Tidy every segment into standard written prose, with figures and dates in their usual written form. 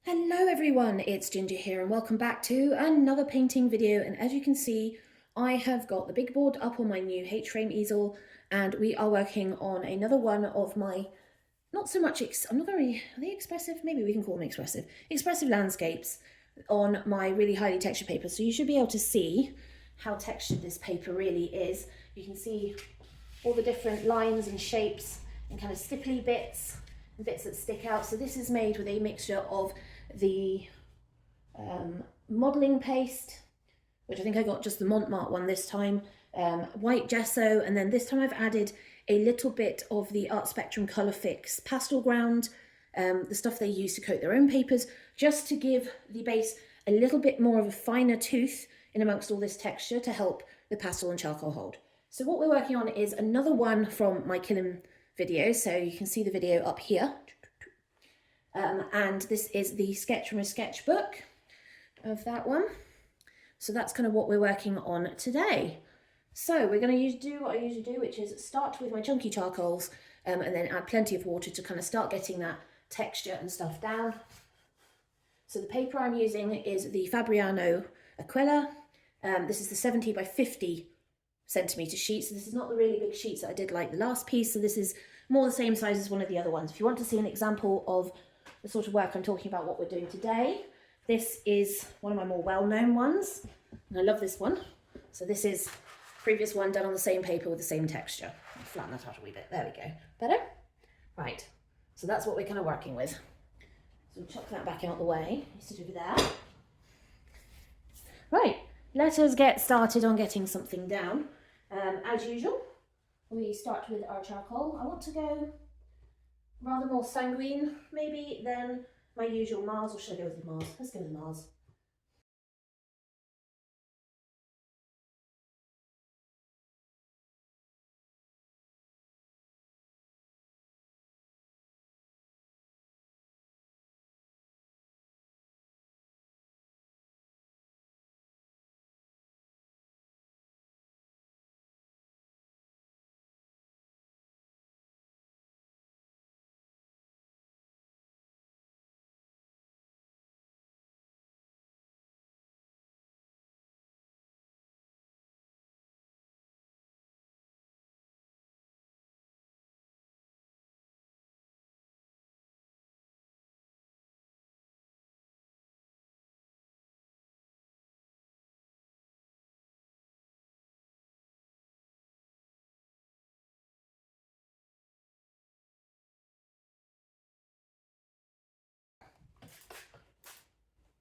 Hello everyone, it's Ginger here and welcome back to another painting video. And as you can see, I have got the big board up on my new H-frame easel and we are working on another one of my, not so much, I'm not very, are they expressive? Maybe we can call them expressive landscapes on my really highly textured paper. So you should be able to see how textured this paper really is. You can see all the different lines and shapes and kind of stipply bits and bits that stick out. So this is made with a mixture of the modelling paste, which I think I got just the Montmartre one this time, white gesso, and then this time I've added a little bit of the Art Spectrum Colour Fix pastel ground, the stuff they use to coat their own papers, just to give the base a little bit more of a finer tooth in amongst all this texture to help the pastel and charcoal hold. So what we're working on is another one from my Killin video, so you can see the video up here. And this is the sketch from a sketchbook of that one. So that's kind of what we're working on today. So we're going to do what I usually do, which is start with my chunky charcoals and then add plenty of water to kind of start getting that texture and stuff down. So the paper I'm using is the Fabriano Aquila. This is the 70 by 50 centimetre sheet. So this is not the really big sheets that I did like the last piece. So this is more the same size as one of the other ones. If you want to see an example of the sort of work I'm talking about, what we're doing today, this is one of my more well-known ones, and I love this one. So this is previous one done on the same paper with the same texture. I'll flatten that out a wee bit. There we go. Better? Right. So that's what we're kind of working with. So chuck that back out the way. You sit over there. Right. Let us get started on getting something down. As usual, we start with our charcoal. I want to go rather more sanguine, maybe, than my usual Mars. Or should I go with the Mars? Let's go with the Mars.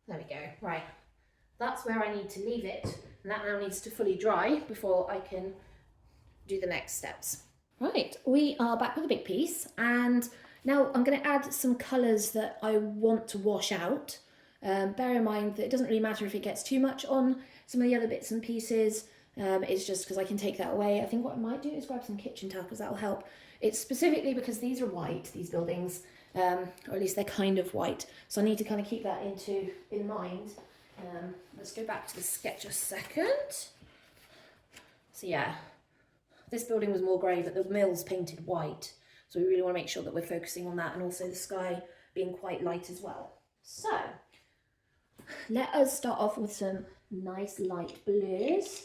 There we go. Right, that's where I need to leave it, and that now needs to fully dry before I can do the next steps. Right, we are back with a big piece, and now I'm going to add some colours that I want to wash out. Bear in mind that it doesn't really matter if it gets too much on some of the other bits and pieces. It's just because I can take that away. I think what I might do is grab some kitchen towel because that'll help. It's specifically because these are white, these buildings, or at least they're kind of white. So I need to kind of keep that in mind. Let's go back to the sketch a second. So yeah, this building was more grey, but the mill's painted white. So we really want to make sure that we're focusing on that, and also the sky being quite light as well. So let us start off with some nice light blues.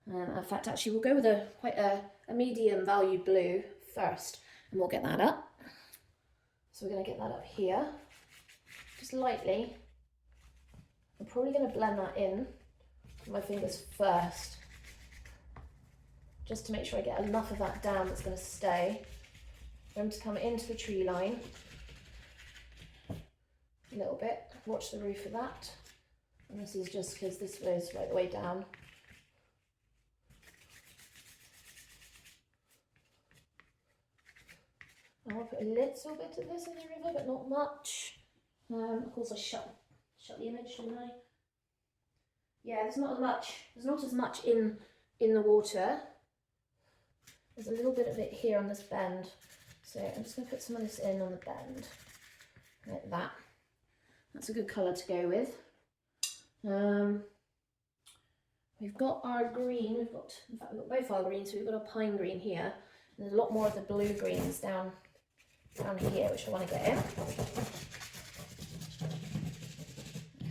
In fact, actually, we'll go with quite a medium value blue first, and we'll get that up. So we're going to get that up here, just lightly. I'm probably going to blend that in with my fingers first, just to make sure I get enough of that down that's going to stay. I'm going to come into the tree line a little bit, watch the roof of that. And this is just because this goes right the way down. I'll put a little bit of this in the river, but not much. Of course I shut the image, shouldn't I? Yeah, there's not as much in the water. There's a little bit of it here on this bend. So I'm just going to put some of this in on the bend, like that. That's a good colour to go with. We've got our green, in fact we've got both our greens, so we've got a pine green here. And there's a lot more of the blue greens down here, which I want to get in.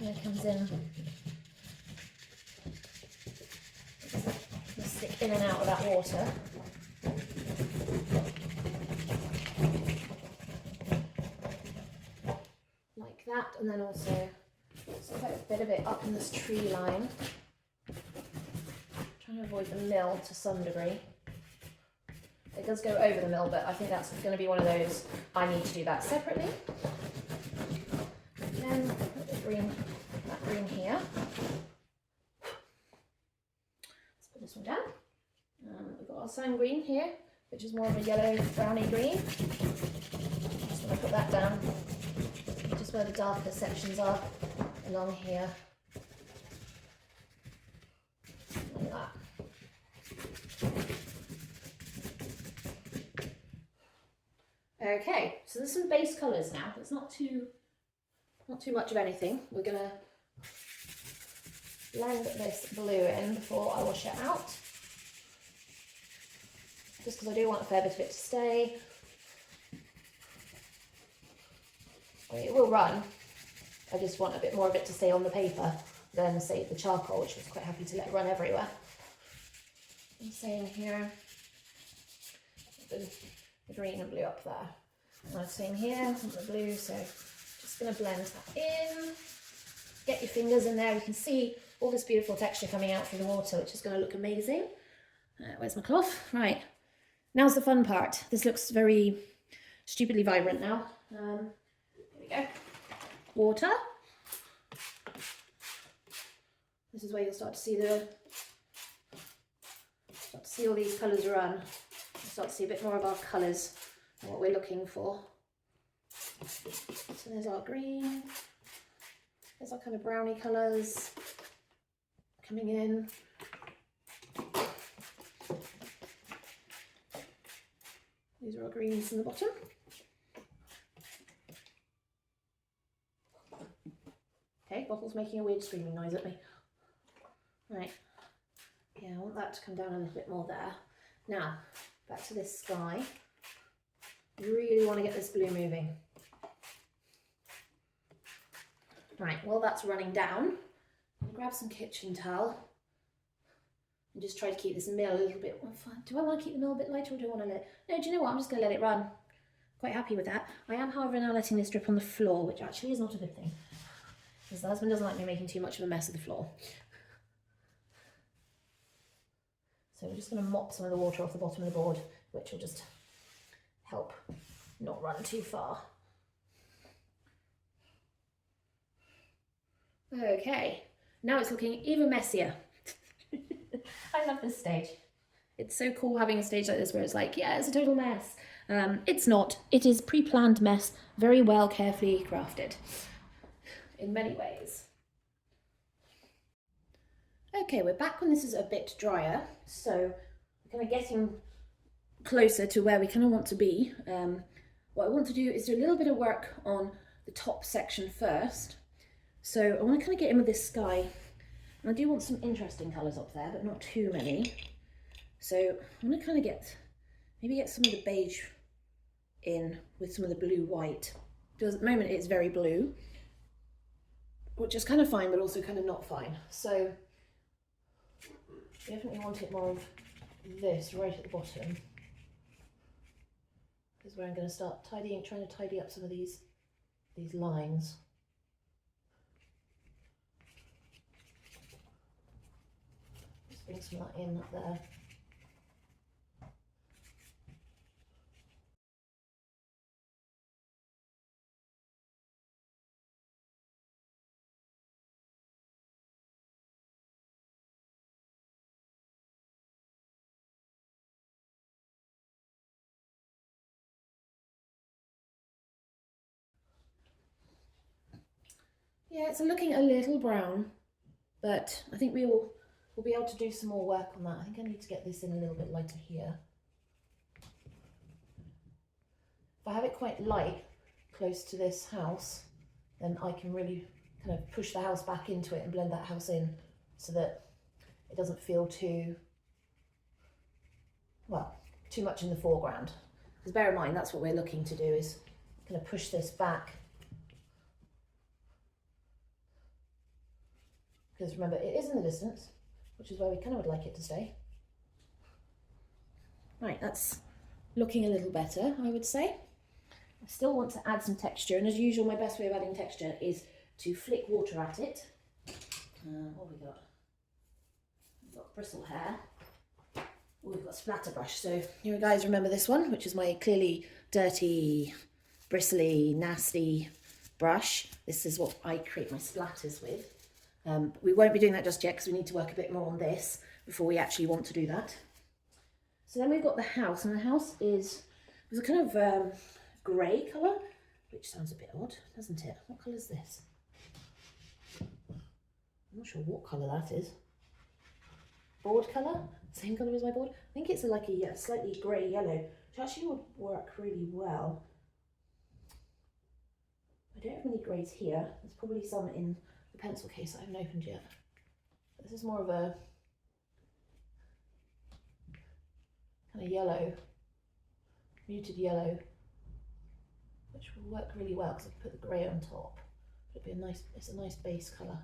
kind of comes in, just stick in and out of that water. Like that, and then also quite a bit of it up in this tree line. Trying to avoid the mill to some degree. It does go over the mill, but I think that's going to be one of those, I need to do that separately. And then put the green, that green here. Let's put this one down. We've got our sand green here, which is more of a yellow browny green. Just going to put that down, just where the darker sections are along here. Like that. Okay, so there's some base colours now. It's not too much of anything. We're gonna blend this blue in before I wash it out, just because I do want a fair bit of it to stay. I mean, it will run. I just want a bit more of it to stay on the paper than, say, the charcoal, which I was quite happy to let run everywhere. I'm saying here, the green and blue up there. And I'm saying here, the blue, so just going to blend that in. Get your fingers in there. You can see all this beautiful texture coming out through the water, which is going to look amazing. Where's my cloth? Right, now's the fun part. This looks very stupidly vibrant now. Here we go. Water. This is where you'll start to see all these colours run. You'll start to see a bit more of our colours and what we're looking for. So there's our green. There's our kind of browny colours coming in. These are our greens in the bottom. Okay, bottle's making a weird screaming noise at me. Right, yeah, I want that to come down a little bit more there. Now, back to this sky. You really want to get this blue moving. Right, while that's running down, I'll grab some kitchen towel and just try to keep this mill a little bit. Do I want to keep the mill a bit lighter, or do I want to let it? No, do you know what? I'm just going to let it run. Quite happy with that. I am, however, now letting this drip on the floor, which actually is not a good thing, because the husband doesn't like me making too much of a mess of the floor. So we're just going to mop some of the water off the bottom of the board, which will just help not run too far. Okay, now it's looking even messier. I love this stage. It's so cool having a stage like this where it's like, yeah, it's a total mess. It's not. It is pre-planned mess, very well, carefully crafted in many ways. Okay, we're back when this is a bit drier, so we're kind of getting closer to where we kind of want to be. What I want to do is do a little bit of work on the top section first. So I want to kind of get in with this sky, and I do want some interesting colours up there, but not too many. So I want to kind of maybe get some of the beige in with some of the blue-white, because at the moment it's very blue, which is kind of fine, but also kind of not fine. So definitely want it more of this right at the bottom, is where I'm going to start trying to tidy up some of these lines. Just bring some of that in up there. Yeah, it's looking a little brown, but I think we'll be able to do some more work on that. I think I need to get this in a little bit lighter here. If I have it quite light close to this house, then I can really kind of push the house back into it and blend that house in so that it doesn't feel too much in the foreground. Because bear in mind, that's what we're looking to do, is kind of push this back because remember it is in the distance, which is where we kind of would like it to stay. Right, that's looking a little better, I would say. I still want to add some texture, and as usual my best way of adding texture is to flick water at it. What have we got? We've got bristle hair. Oh, we've got splatter brush. So you guys remember this one, which is my clearly dirty, bristly, nasty brush. This is what I create my splatters with. We won't be doing that just yet because we need to work a bit more on this before we actually want to do that. So then we've got the house, and the house is a kind of grey colour, which sounds a bit odd, doesn't it? What colour is this? I'm not sure what colour that is. Board colour? Same colour as my board? I think it's like a slightly grey yellow, which actually would work really well. I don't have any greys here. There's probably some in the pencil case I haven't opened yet. This is more of a kind of yellow, muted yellow, which will work really well because I can put the grey on top. It'd be it's a nice base colour.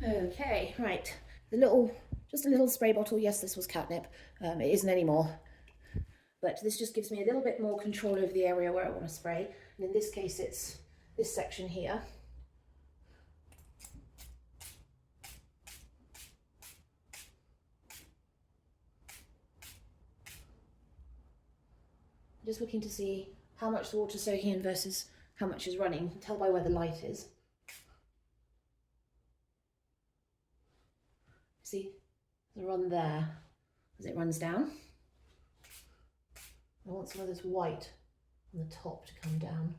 Okay, right. Just a little spray bottle. Yes, this was catnip. It isn't anymore. But this just gives me a little bit more control over the area where I want to spray. And in this case, it's this section here. Just looking to see how much the water's soaking in versus how much is running. You can tell by where the light is. See the run there as it runs down. I want some of this white on the top to come down.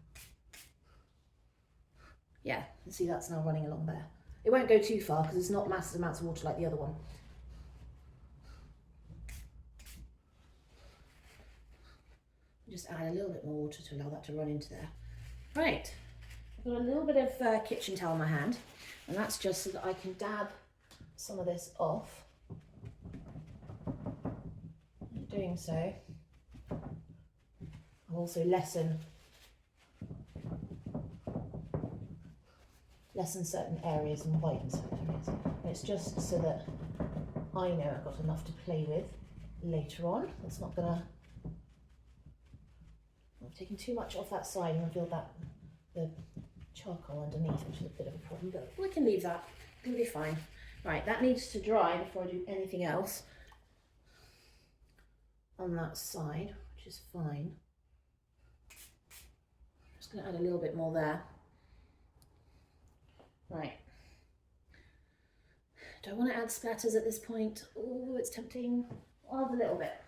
Yeah, you see that's now running along there. It won't go too far because it's not massive amounts of water like the other one. Just add a little bit more water to allow that to run into there. Right, I've got a little bit of kitchen towel in my hand, and that's just so that I can dab some of this off. In doing so, I'll also lessen certain areas and whiten certain areas. And it's just so that I know I've got enough to play with later on. It's not gonna, I'm taking too much off that side and reveal the charcoal underneath, which is a bit of a problem, but we can leave that, it'll be fine. Right, that needs to dry before I do anything else on that side, which is fine. I'm just going to add a little bit more there. Right. Do I want to add splatters at this point? Oh, it's tempting. I'll add a little bit.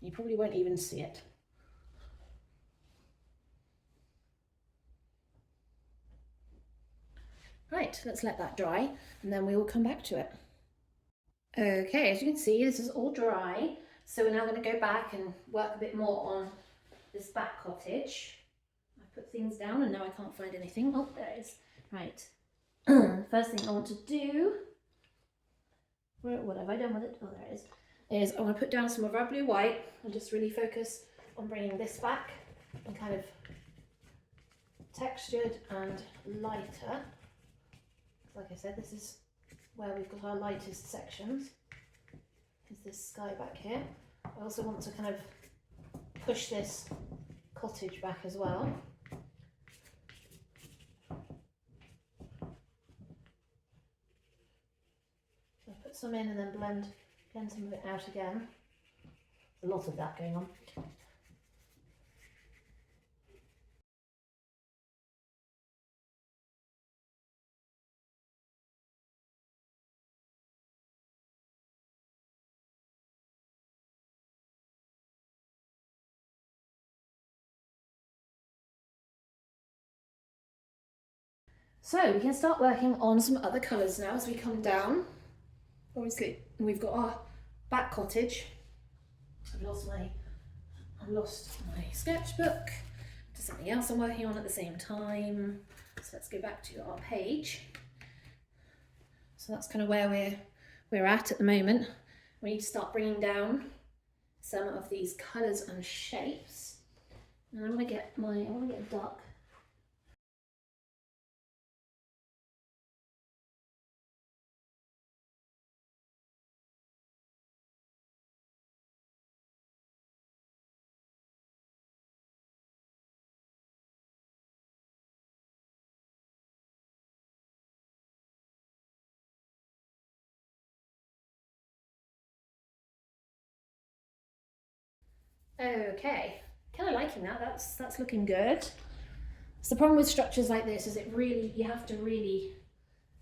You probably won't even see it. Right, let's let that dry and then we will come back to it. Okay, as you can see, this is all dry. So we're now going to go back and work a bit more on this back cottage. I put things down and now I can't find anything. Oh, there it is. Right. First thing I want to do, what have I done with it? Oh, there it is I want to put down some of our blue white and just really focus on bringing this back and kind of textured and lighter. Like I said, this is where we've got our lightest sections, is this sky back here. I also want to kind of push this cottage back as well. So put some in and then blend some of it out again. There's a lot of that going on. So we can start working on some other colours now as we come down. Obviously we've got our back cottage. I've lost my sketchbook to something else I'm working on at the same time. So let's go back to our page. So that's kind of where we're at the moment. We need to start bringing down some of these colours and shapes. And I want to get a duck. Okay, kind of liking that. That's looking good. So the problem with structures like this is you have to really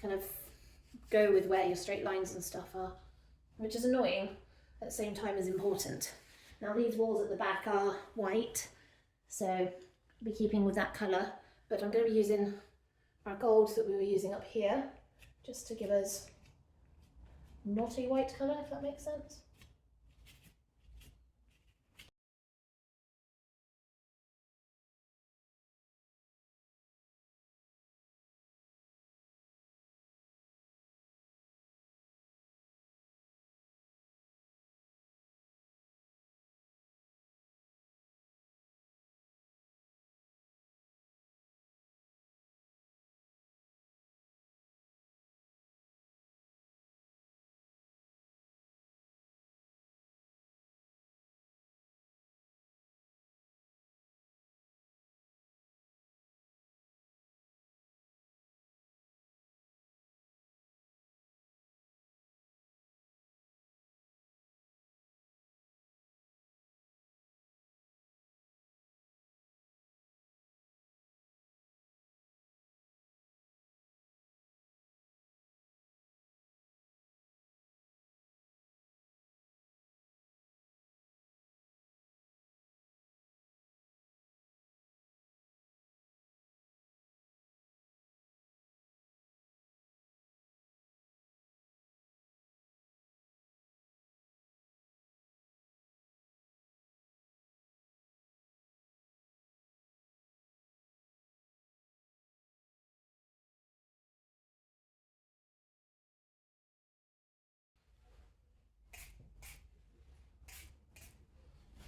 kind of go with where your straight lines and stuff are, which is annoying at the same time as important. Now these walls at the back are white, so I'll be keeping with that colour, but I'm going to be using our gold that we were using up here just to give us not a white colour, if that makes sense.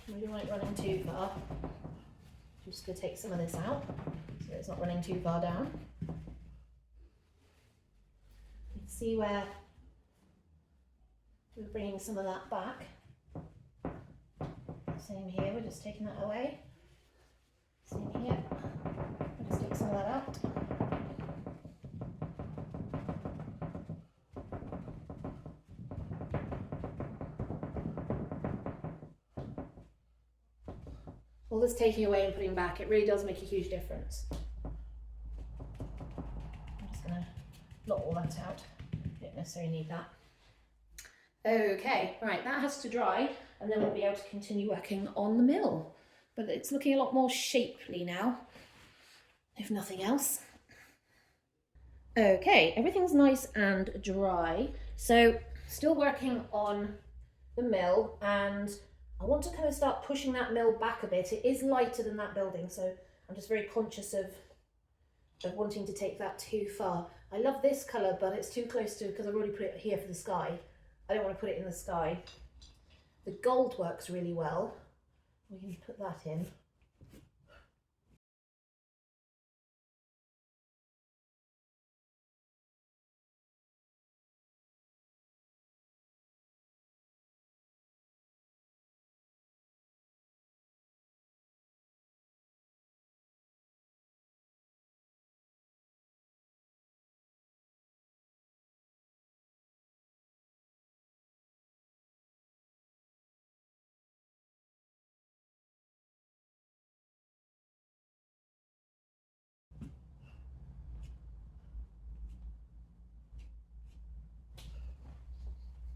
We don't want it running too far. I'm just going to take some of this out so it's not running too far down. You can see where we're bringing some of that back. Same here, we're just taking that away. Same here, we'll just take some of that out. All this taking away and putting back, it really does make a huge difference. I'm just going to blot all that out. Don't necessarily need that. Okay, right, that has to dry and then we'll be able to continue working on the mill. But it's looking a lot more shapely now, if nothing else. Okay, everything's nice and dry. So still working on the mill, and I want to kind of start pushing that mill back a bit. It is lighter than that building, so I'm just very conscious of wanting to take that too far. I love this colour, but it's too close to, because I've already put it here for the sky. I don't want to put it in the sky. The gold works really well. We can put that in.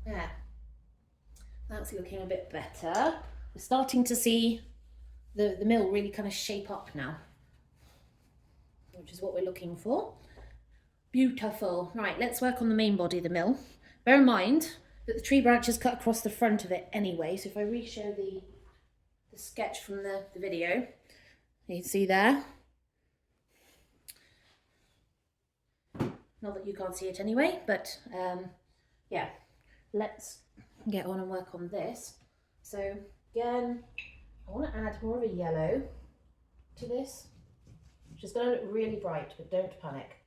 Yeah, that's looking a bit better. We're starting to see the mill really kind of shape up now, which is what we're looking for. Beautiful. Right, let's work on the main body of the mill. Bear in mind that the tree branches cut across the front of it anyway, so if I re-show the sketch from the video, you can see there. Not that you can't see it anyway, but yeah, let's get on and work on this. So again, I want to add more of a yellow to this, which is going to look really bright, but don't panic.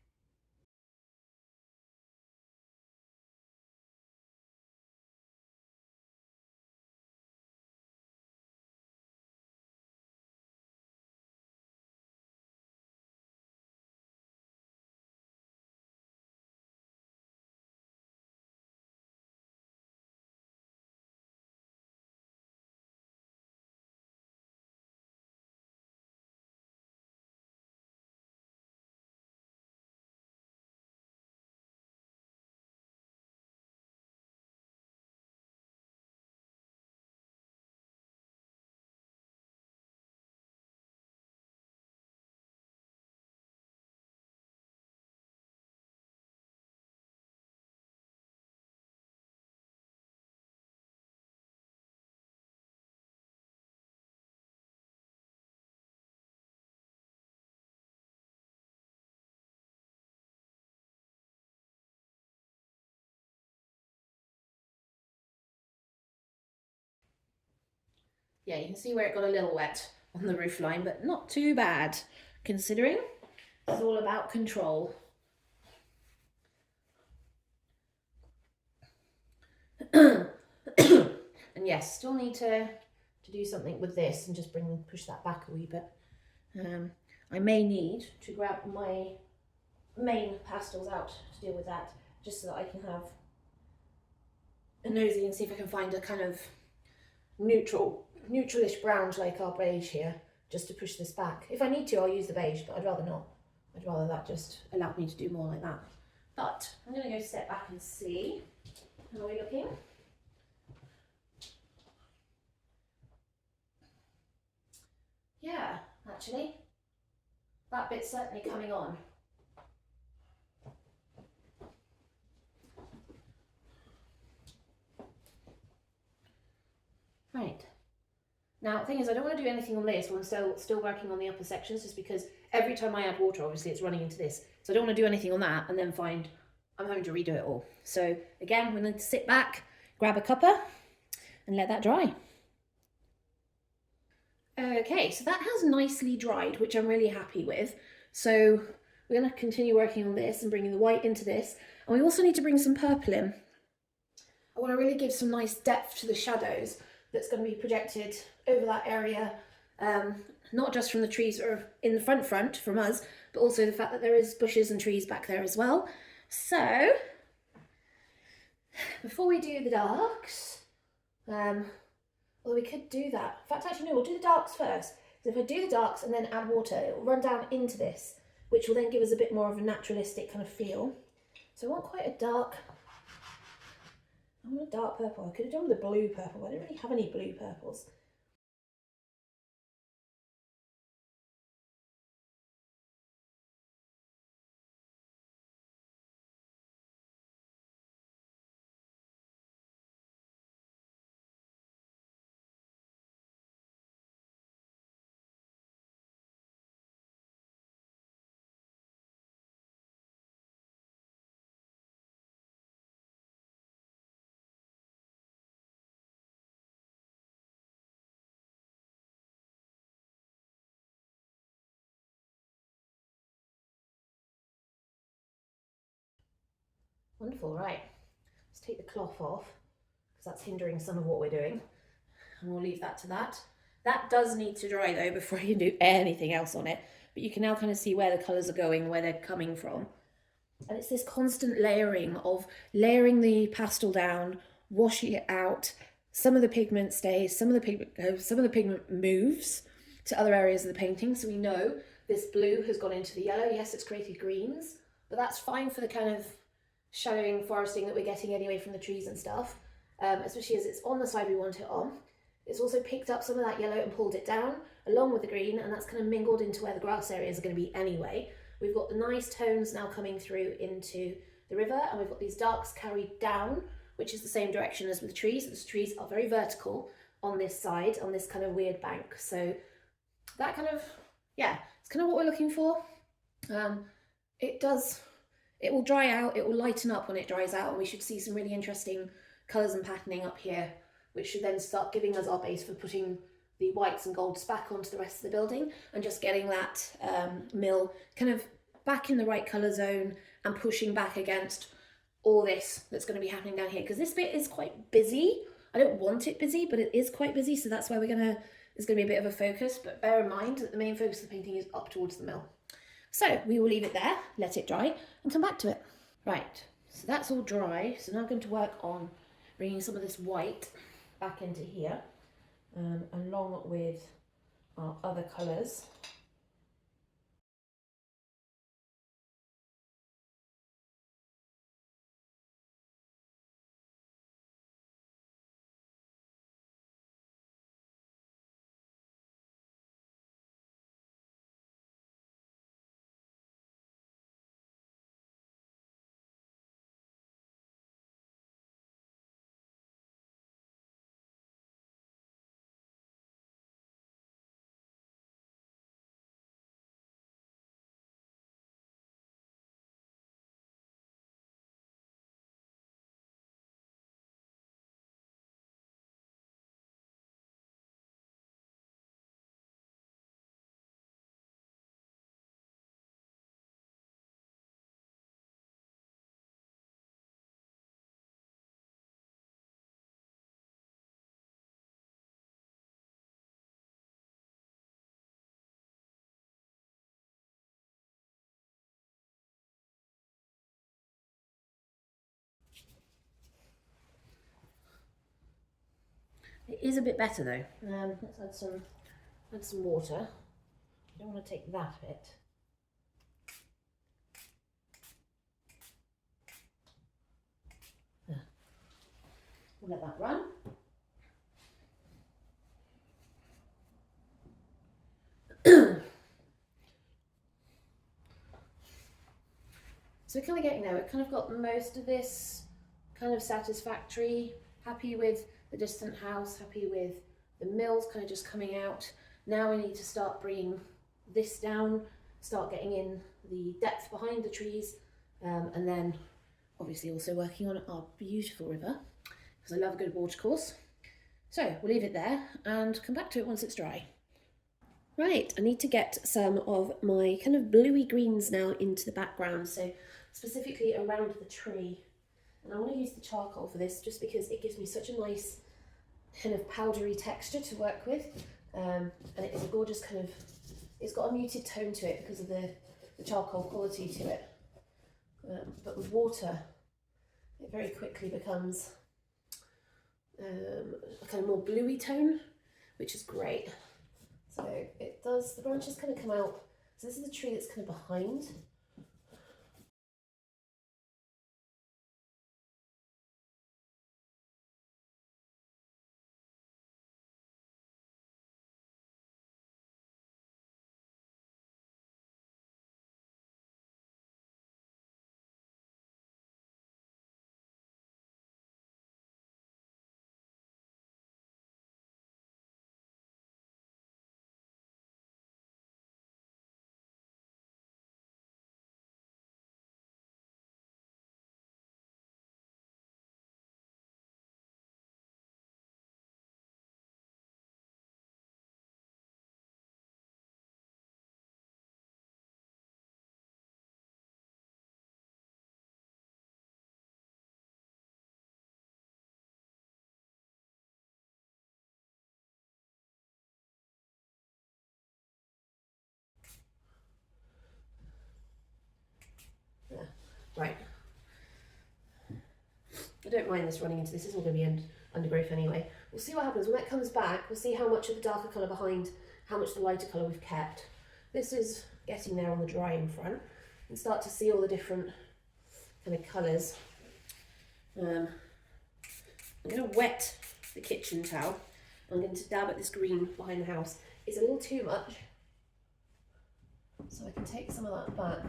Yeah, you can see where it got a little wet on the roof line, but not too bad, considering it's all about control. And yes, still need to do something with this and just push that back a wee bit. I may need to grab my main pastels out to deal with that, just so that I can have a nosy and see if I can find a kind of neutralish brown like our beige here, just to push this back. If I need to, I'll use the beige, but I'd rather not. I'd rather that just allowed me to do more like that. But I'm going to go step back and see. How are we looking? Yeah, actually, that bit's certainly coming on. Right. Now, the thing is, I don't want to do anything on this when I'm still working on the upper sections, just because every time I add water, obviously it's running into this. So I don't want to do anything on that and then find I'm having to redo it all. So again, we're going to sit back, grab a cuppa and let that dry. Okay, so that has nicely dried, which I'm really happy with. So we're going to continue working on this and bringing the white into this. And we also need to bring some purple in. I want to really give some nice depth to the shadows that's going to be projected over that area, not just from the trees or in the front from us, but also the fact that there is bushes and trees back there as well. So before we do the darks, well, we could do that. In fact, actually no, we'll do the darks first. So if I do the darks and then add water, it will run down into this, which will then give us a bit more of a naturalistic kind of feel. So I want quite a dark, I want a dark purple. I could have done with a blue purple. I don't really have any blue purples. Wonderful, right. Let's take the cloth off, because that's hindering some of what we're doing. And we'll leave that to that. That does need to dry though before you do anything else on it. But you can now kind of see where the colours are going, where they're coming from. And it's this constant layering of layering the pastel down, washing it out. Some of the pigment stays, some of the pigment moves to other areas of the painting. So we know this blue has gone into the yellow. Yes, it's created greens, but that's fine for the kind of shadowing, foresting that we're getting anyway from the trees and stuff, especially as it's on the side we want it on. It's also picked up some of that yellow and pulled it down along with the green, and that's kind of mingled into where the grass areas are going to be anyway, we've got the nice tones now coming through into the river, and we've got these darks carried down, which is the same direction as with the trees. The trees are very vertical on this side, on this kind of weird bank. So that kind of, yeah, it's kind of what we're looking for. It will dry out, it will lighten up when it dries out, and we should see some really interesting colours and patterning up here, which should then start giving us our base for putting the whites and golds back onto the rest of the building, and just getting that mill kind of back in the right colour zone and pushing back against all this that's going to be happening down here, because this bit is quite busy. I don't want it busy, but it is quite busy, so that's why there's going to be a bit of a focus, but bear in mind that the main focus of the painting is up towards the mill. So we will leave it there, let it dry, and come back to it. Right, so that's all dry, so now I'm going to work on bringing some of this white back into here, along with our other colours. It is a bit better though. Let's add some water. I don't want to take that bit. We'll let that run. So we're kind of getting there. We've kind of got most of this kind of satisfactory. Happy with the distant house, happy with the mills kind of just coming out. Now we need to start bringing this down, start getting in the depth behind the trees, and then obviously also working on our beautiful river, because I love a good watercourse. So we'll leave it there and come back to it once it's dry. Right, I need to get some of my kind of bluey greens now into the background, so specifically around the tree. And I want to use the charcoal for this just because it gives me such a nice kind of powdery texture to work with, and it is a gorgeous kind of, it's got a muted tone to it because of the charcoal quality to it, but with water it very quickly becomes a kind of more bluey tone, which is great. So it does, the branches kind of come out, so this is the tree that's kind of behind. Yeah. Right. I don't mind this running into this, isn't going to be undergrowth anyway. We'll see what happens when that comes back. We'll see how much of the darker colour behind, how much the lighter colour we've kept. This is getting there on the drying front. And start to see all the different kind of colours. I'm going to wet the kitchen towel. I'm going to dab at this green behind the house. It's a little too much, So I can take some of that back.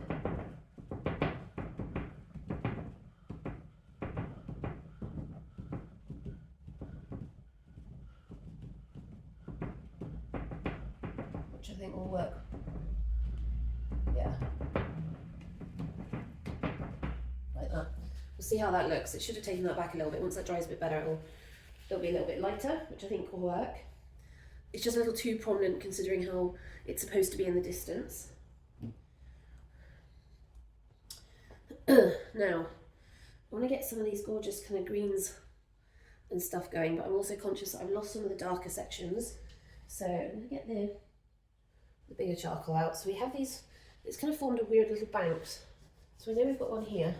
Which I think will work. Yeah. Like that. We'll see how that looks. It should have taken that back a little bit. Once that dries a bit better, it'll be a little bit lighter, which I think will work. It's just a little too prominent considering how it's supposed to be in the distance. Now, I want to get some of these gorgeous kind of greens and stuff going, but I'm also conscious that I've lost some of the darker sections. So I'm going to get the bigger charcoal out. So we have these, it's kind of formed a weird little banks. So we know we've got one here.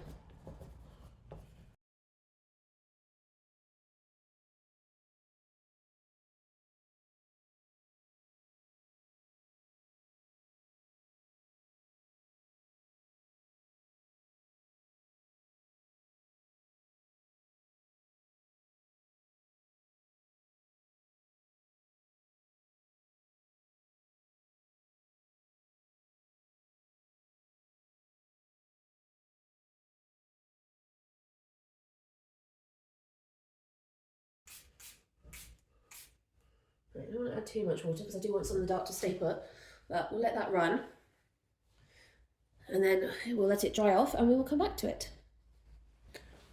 Right, I don't want to add too much water because I do want some of the dark to stay put, but we'll let that run and then we'll let it dry off and we will come back to it.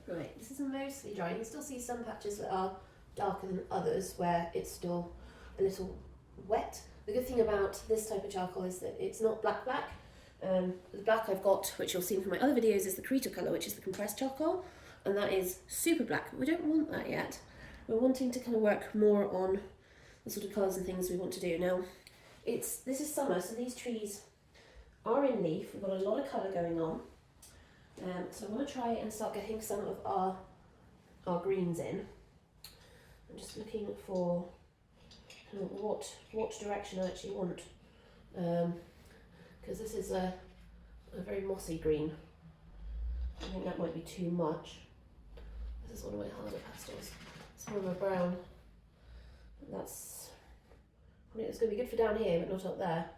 Right, this is mostly dry. You can still see some patches that are darker than others where it's still a little wet. The good thing about this type of charcoal is that it's not black. The black I've got, which you'll see from my other videos, is the Kerito colour, which is the compressed charcoal, and that is super black. We don't want that yet. We're wanting to kind of work more on the sort of colours and things we want to do. Now, this is summer, so these trees are in leaf. We've got a lot of colour going on. So I want to try and start getting some of our greens in. I'm just looking for kind of what direction I actually want, because this is a very mossy green. I think that might be too much. This is one of my harder pastels. It's more of a brown. That's, I mean, it's going to be good for down here, but not up there.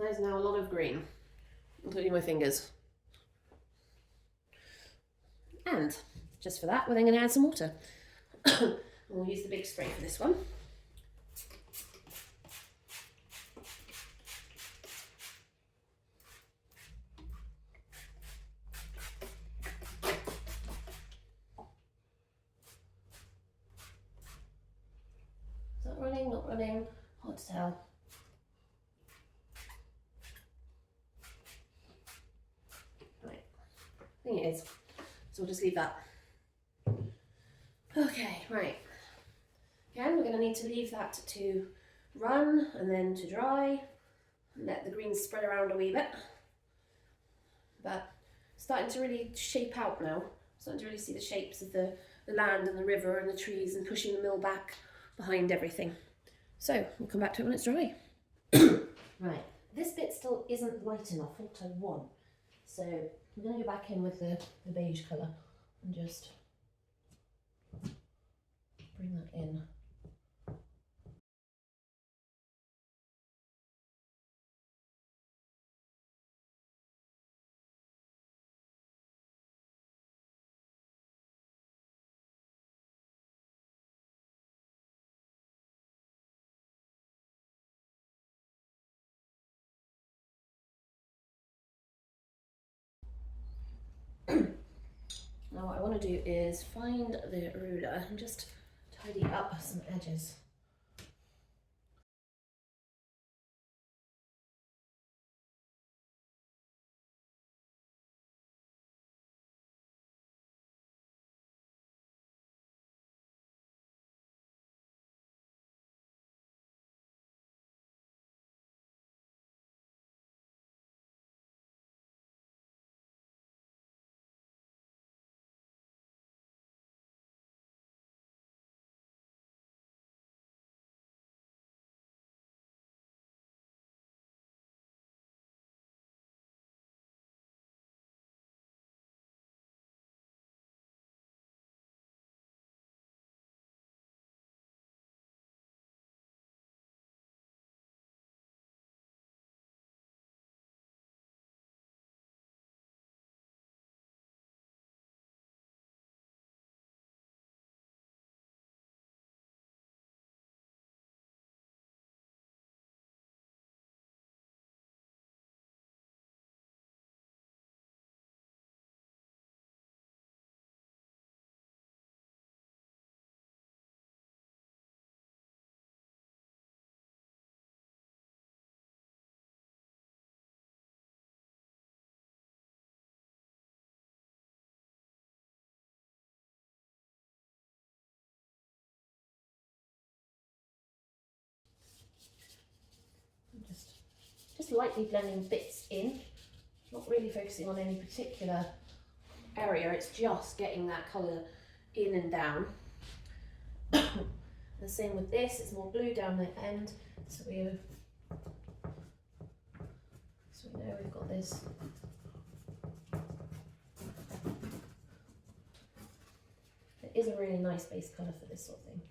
There's now a lot of green, including my fingers. And just for that, we're then going to add some water. We'll use the big spray for this one. Is that running? Not running? Hard to tell. I think it is. So we'll just leave that. Okay, right. Again, we're going to need to leave that to run and then to dry. And let the greens spread around a wee bit. But starting to really shape out now. Starting to really see the shapes of the land and the river and the trees and pushing the mill back behind everything. So we'll come back to it when it's dry. Right, this bit still isn't light enough for what I want. So I'm going to go back in with the beige colour and just bring that in. Now what I want to do is find the ruler and just tidy up some edges. lightly blending bits in, not really focusing on any particular area, it's just getting that colour in and down. The same with this, it's more blue down the end, so we know we've got this. It is a really nice base colour for this sort of thing.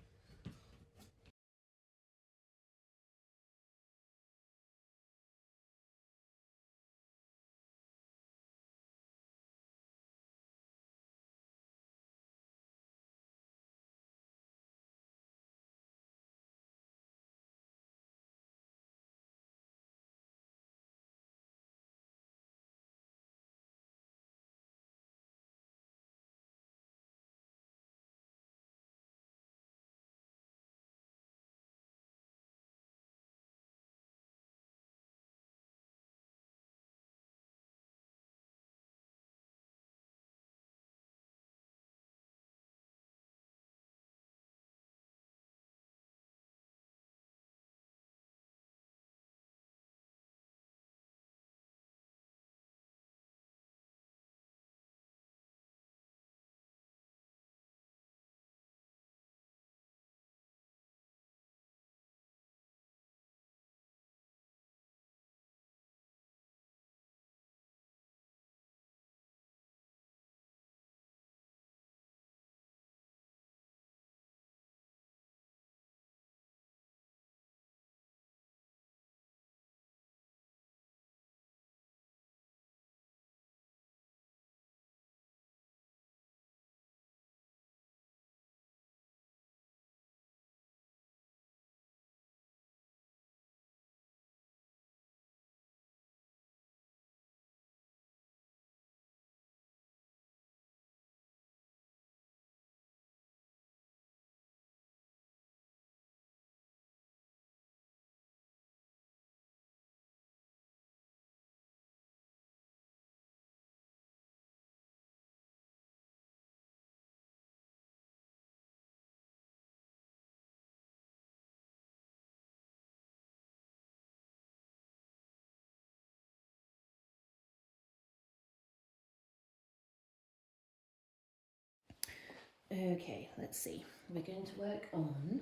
Okay, let's see. We're going to work on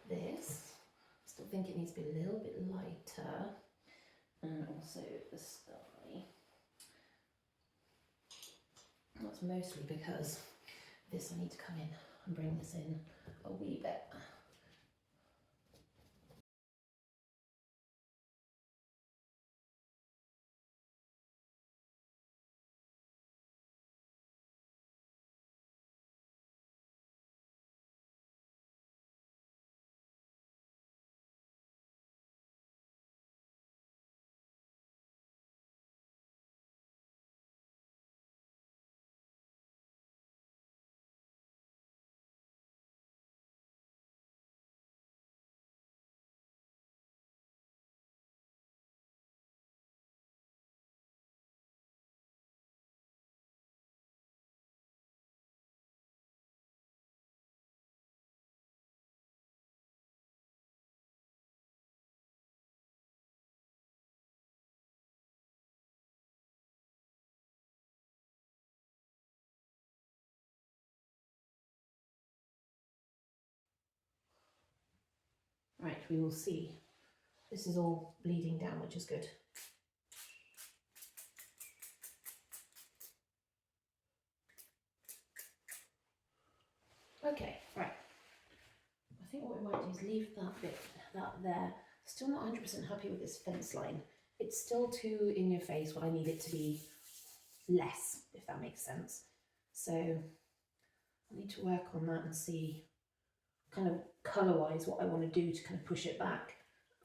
this. Still think it needs to be a little bit lighter, and also the sky. That's mostly because this I need to come in and bring this in a wee bit. Right, we will see. This is all bleeding down, which is good. Okay, right. I think what we might do is leave that there. Still not 100% happy with this fence line. It's still too in your face what I need it to be less, if that makes sense. So I need to work on that and see kind of colour-wise what I want to do to kind of push it back.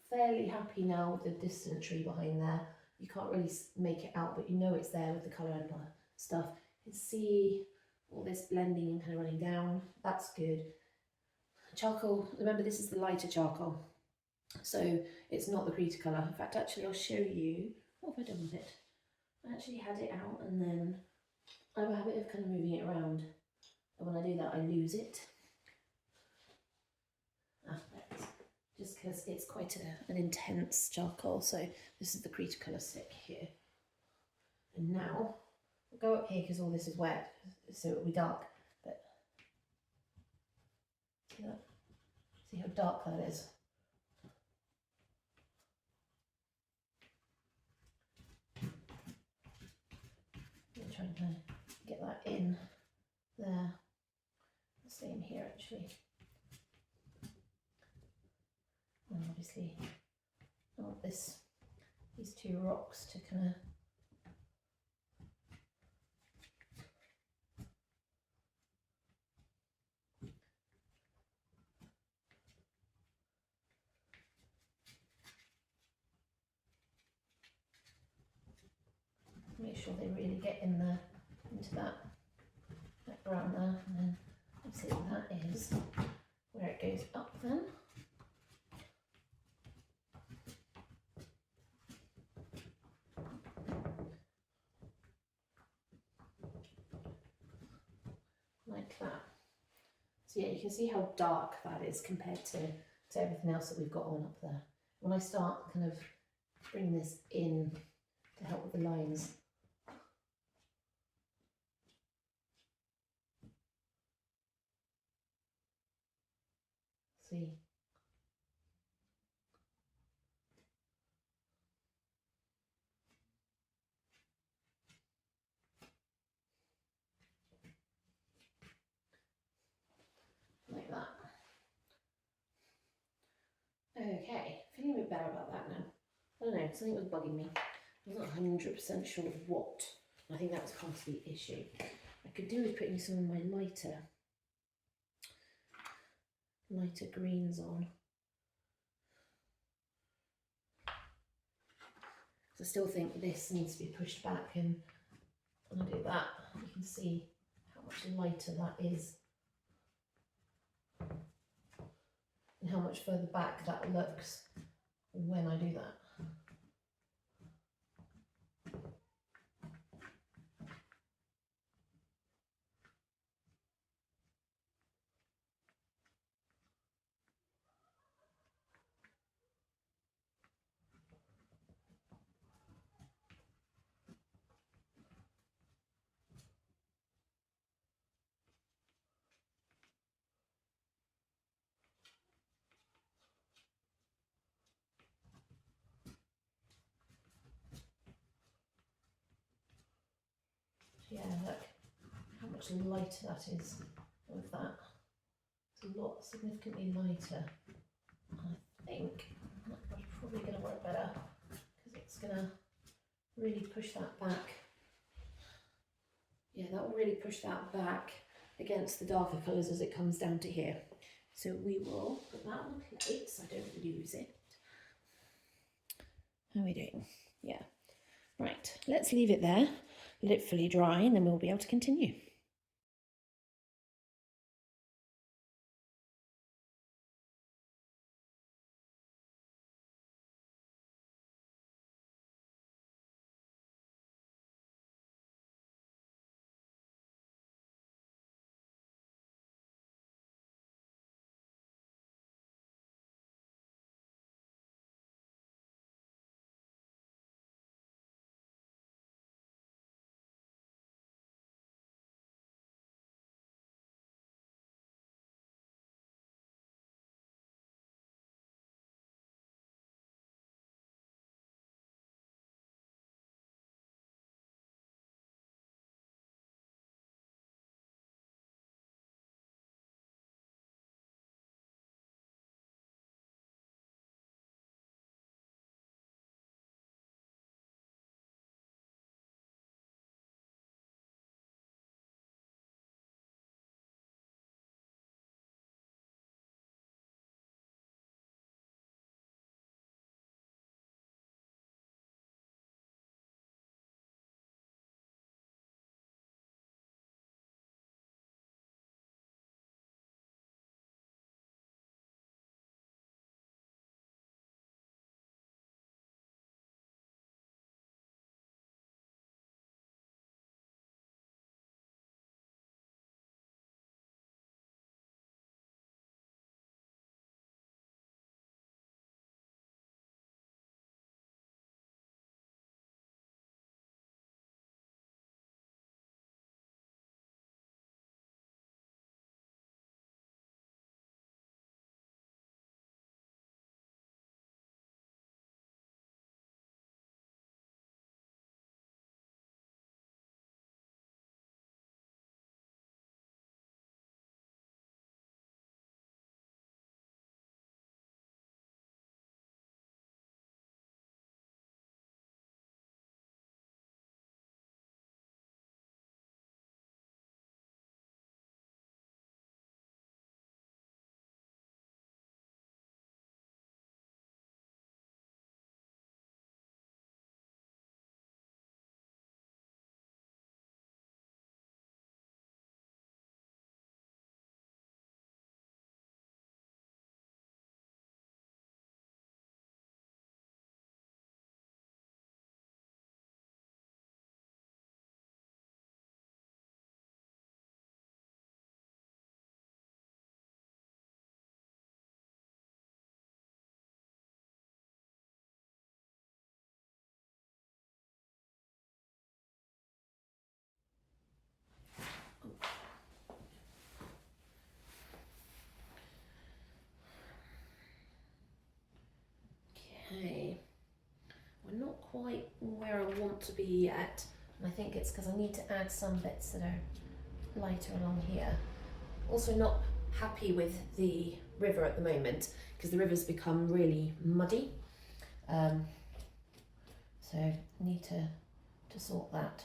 Fairly happy now with the distant tree behind there. You can't really make it out, but you know it's there with the colour and stuff. You can see all this blending and kind of running down. That's good. Charcoal, remember this is the lighter charcoal, so it's not the greater colour. In fact, actually I'll show you, what have I done with it? I actually had it out and then I have a habit of kind of moving it around, and when I do that I lose it. Ah, there it is. just because it's quite an intense charcoal. So this is the Cretacolor stick here. And now we'll go up here because all this is wet, so it'll be dark. But see that? See how dark that is? I'm trying to get that in there. Same here actually. And obviously I want these two rocks to kind of make sure they really get in there, into that brown there, and then obviously that is where it goes up then. Like that. So yeah, you can see how dark that is compared to everything else that we've got on up there. When I start kind of bringing this in to help with the lines, see. Like that. Okay, feeling a bit better about that now. I don't know, something was bugging me. I wasn't 100% sure what. I think that was part of the issue. I could do with putting some of my lighter greens on. So I still think this needs to be pushed back, and when I do that, you can see how much lighter that is and how much further back that looks when I do that. Yeah, look how much lighter that is with that. It's a lot significantly lighter. I think that's probably going to work better because it's going to really push that back. Yeah, that will really push that back against the darker colours as it comes down to here. So we will put that on the plate so I don't lose it. How are we doing? Yeah. Right, let's leave it there, let it fully dry, and then we'll be able to continue. where I want to be yet. And I think it's because I need to add some bits that are lighter along here. Also not happy with the river at the moment because the river's become really muddy. So I need to sort that.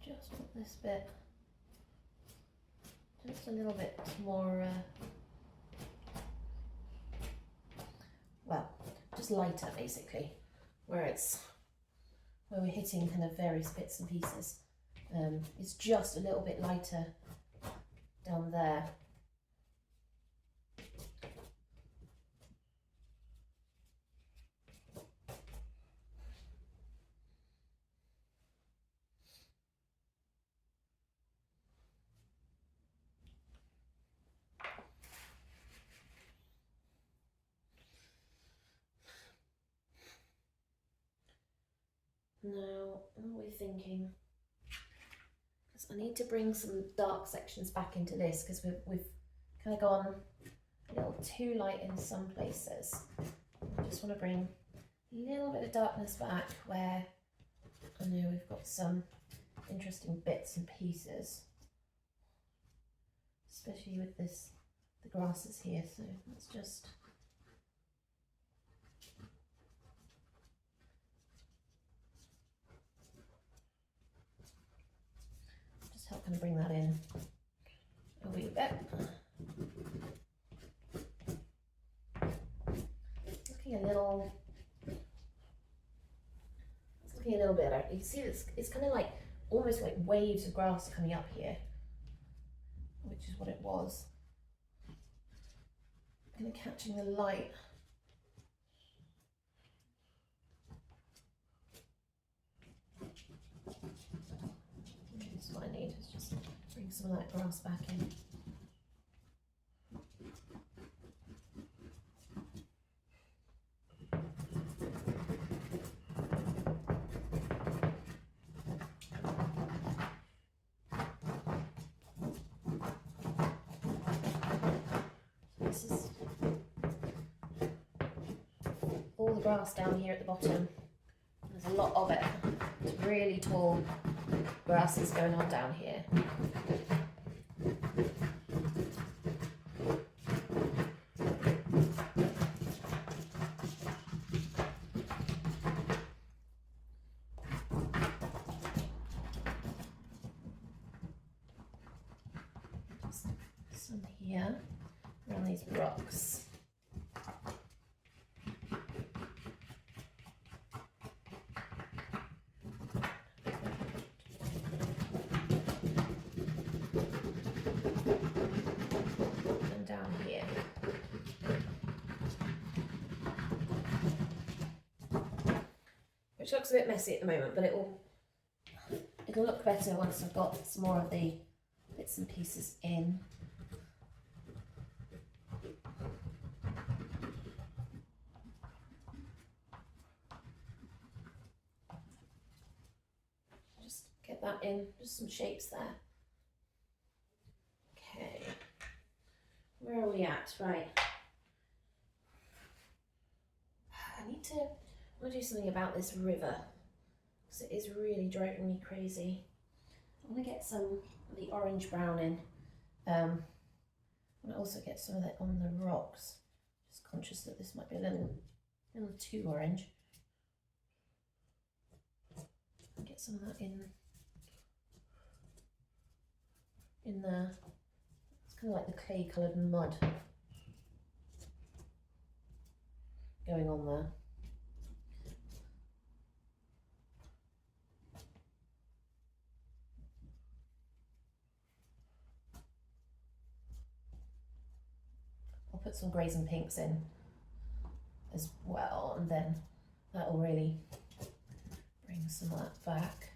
Just want this bit just a little bit more, well, just lighter basically, where we're hitting kind of various bits and pieces. It's just a little bit lighter down there. Now, what are we thinking? Because I need to bring some dark sections back into this because we've kind of gone a little too light in some places. I just want to bring a little bit of darkness back where I know we've got some interesting bits and pieces, especially with the grasses here. So let's just help kind of bring that in a wee bit. It's looking a little better. You can see it's kind of like almost like waves of grass coming up here, which is what it was. Kind of catching the light. What I need is just bring some of that grass back in. This is all the grass down here at the bottom. There's a lot of it. It's really tall grasses going on down here. Just some here around these rocks. Which looks a bit messy at the moment, but it'll look better once I've got some more of the bits and pieces in. Just get that in, just some shapes there. Okay, where are we at? Right. I need to do something about this river because it is really driving me crazy. I want to get some of the orange brown in. I want to also get some of that on the rocks. Just conscious that this might be a little too orange. Get some of that in there. It's kind of like the clay coloured mud going on there. Put some greys and pinks in as well, and then that will really bring some of that back.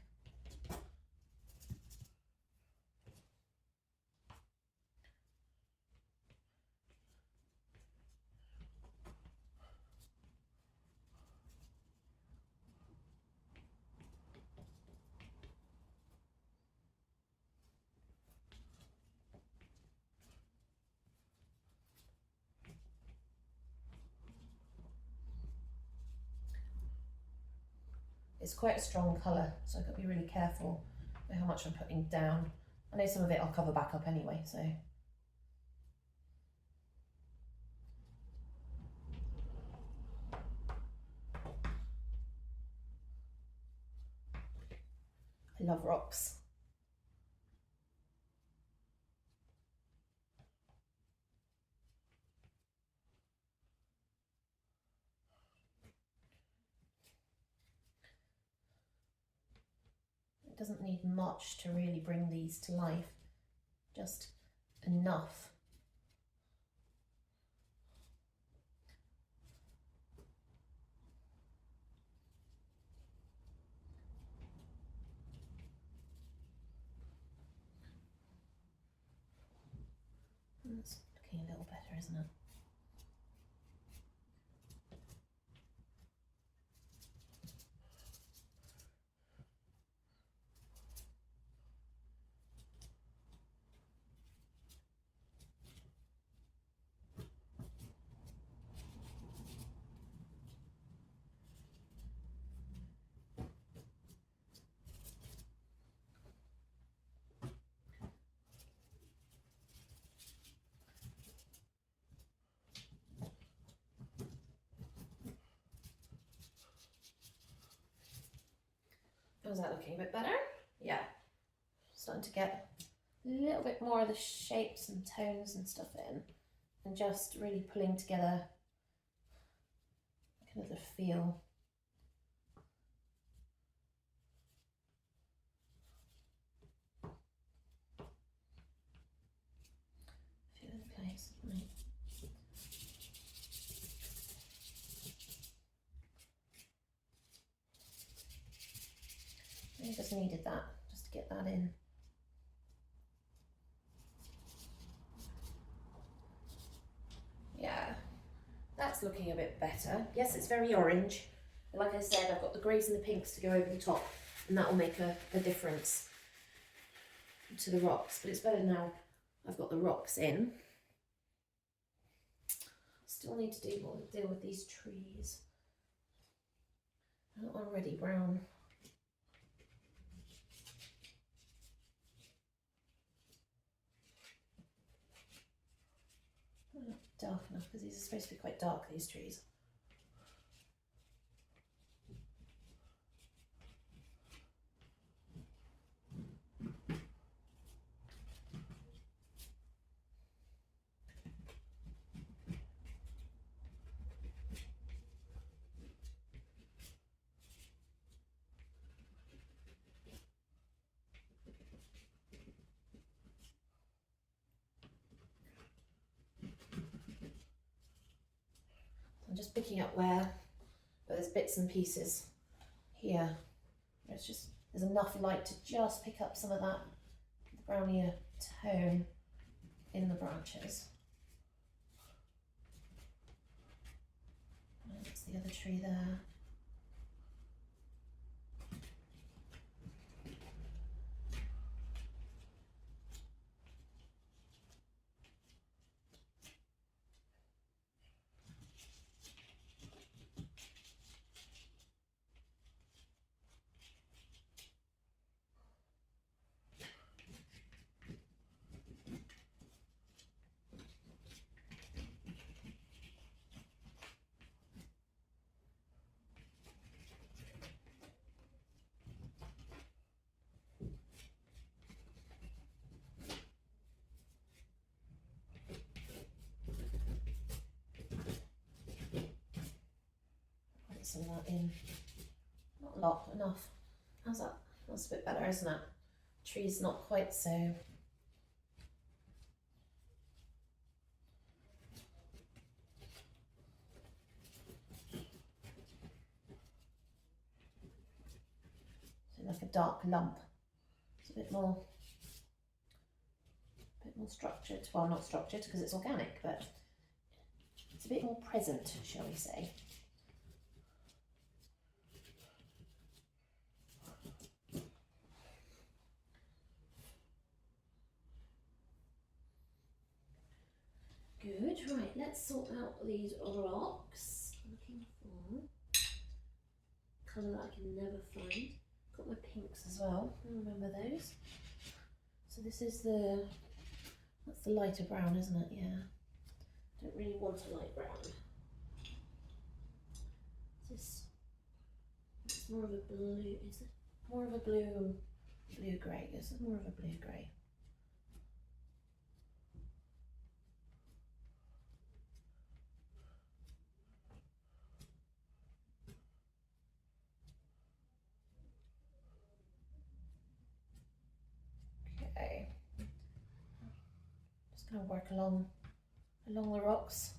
It's quite a strong colour, so I've got to be really careful with how much I'm putting down. I know some of it I'll cover back up anyway, so. I love rocks. It doesn't need much to really bring these to life, just enough. It's looking a little better, isn't it? How's that looking? A bit better? Yeah. Starting to get a little bit more of the shapes and tones and stuff in, and just really pulling together kind of the feel. Feel in place. Right. I just needed that, just to get that in. Yeah, that's looking a bit better. Yes, it's very orange. But like I said, I've got the greys and the pinks to go over the top, and that will make a difference to the rocks. But it's better now I've got the rocks in. Still need to deal with these trees. They're not already brown. Not dark enough, because these are supposed to be quite dark, these trees. I'm just picking up where there's bits and pieces here. There's enough light to just pick up some of that brownier tone in the branches. And that's the other tree there. Some of that in. Not a lot, enough. How's that? That's a bit better, isn't it? Tree's not quite so. Like a dark lump. It's a bit more structured. Well, not structured because it's organic, but it's a bit more present, shall we say. Good, right, let's sort out these rocks. I'm looking for colour that I can never find. Got my pinks as well, I remember those. So this is that's the lighter brown, isn't it? Yeah. Don't really want a light brown. It's more of a blue, is it? More of a blue grey. This is more of a blue grey. Okay. Just gonna work along the rocks.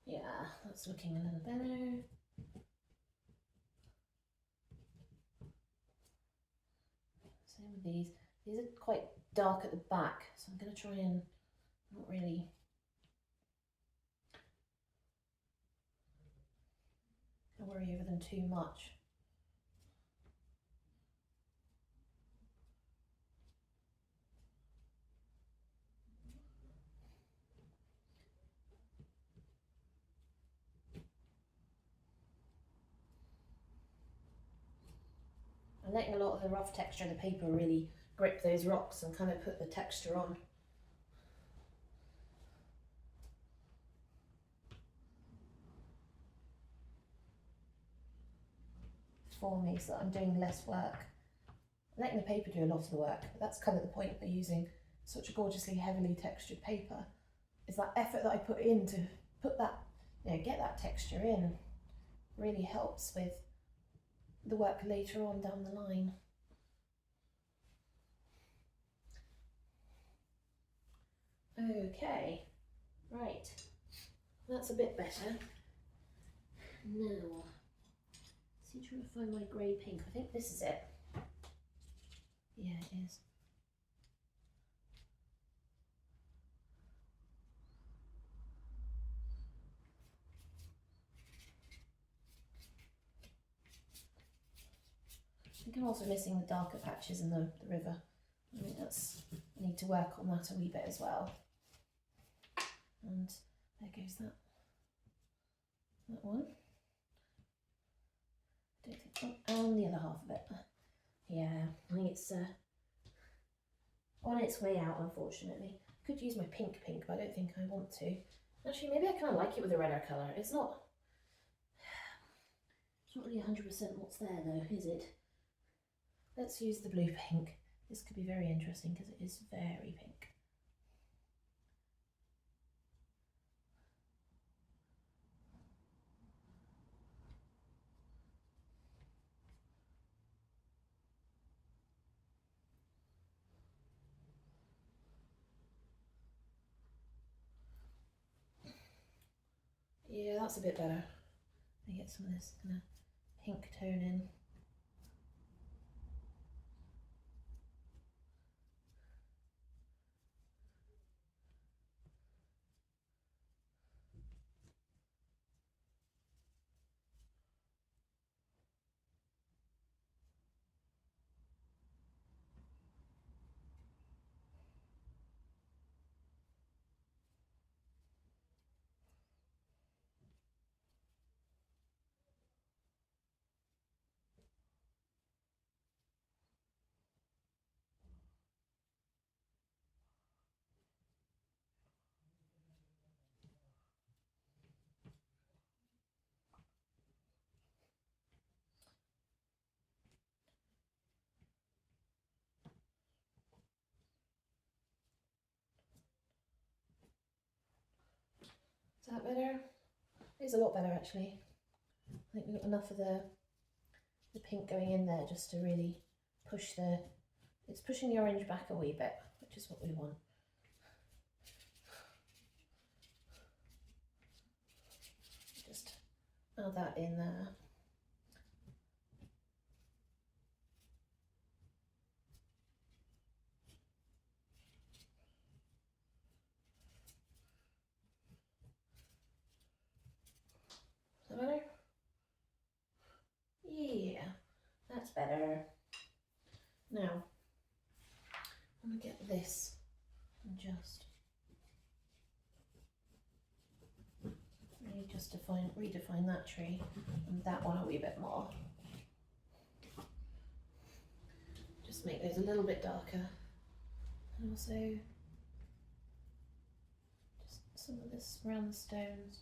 Yeah, that's looking a little better. Same with these. These are quite dark at the back, so I'm going to try and not really worry over them too much. I'm letting a lot of the rough texture of the paper really grip those rocks and kind of put the texture on. For me, so that I'm doing less work. I'm letting the paper do a lot of the work, but that's kind of the point of using such a gorgeously heavily textured paper, is that effort that I put in to put that, get that texture in, really helps with the work later on down the line. Okay, right, that's a bit better. Now, see, trying to find my grey pink. I think this is it. Yeah, it is. I think I'm also missing the darker patches in the river. I think I need to work on that a wee bit as well. And there goes that one. Don't think, and the other half of it. Yeah, I think it's on its way out, unfortunately. Could use my pink, but I don't think I want to. Actually, maybe I kind of like it with a redder colour. It's not really 100% what's there though, is it? Let's use the blue pink. This could be very interesting because it is very pink. Yeah, that's a bit better. I get some of this kind of pink tone in. that better? It's a lot better actually. I think we've got enough of the pink going in there just to really push it's pushing the orange back a wee bit, which is what we want. Just add that in there. Is that better? Yeah, that's better. Now, I'm going to get this and just really just redefine that tree and that one a wee bit more. Just make those a little bit darker. And also just some of this around the stones.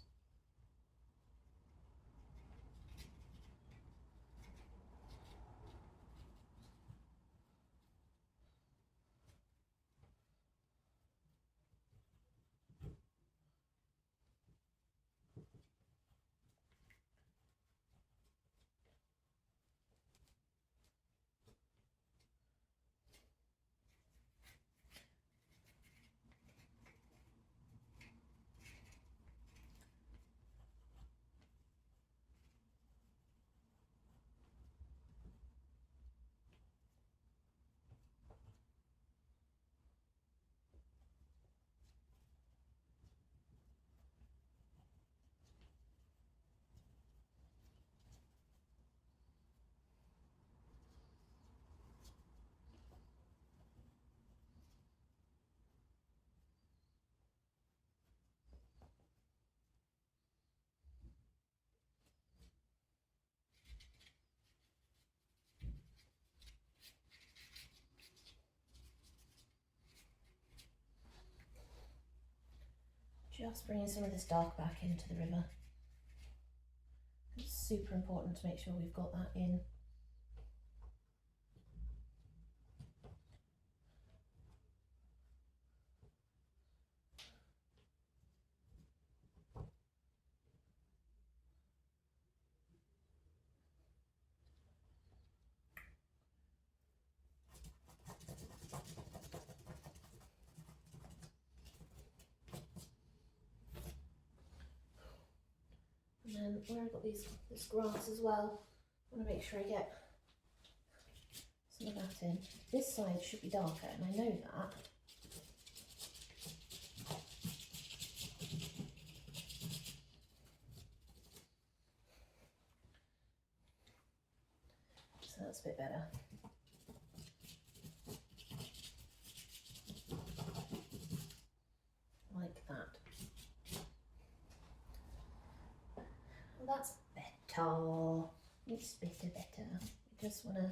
Just bringing some of this dark back into the river. It's super important to make sure we've got that in. And then where I've got this grass as well, I want to make sure I get some of that in. This side should be darker, and I know that. So that's a bit better. Like that. Well, that's better. It's better. I just want to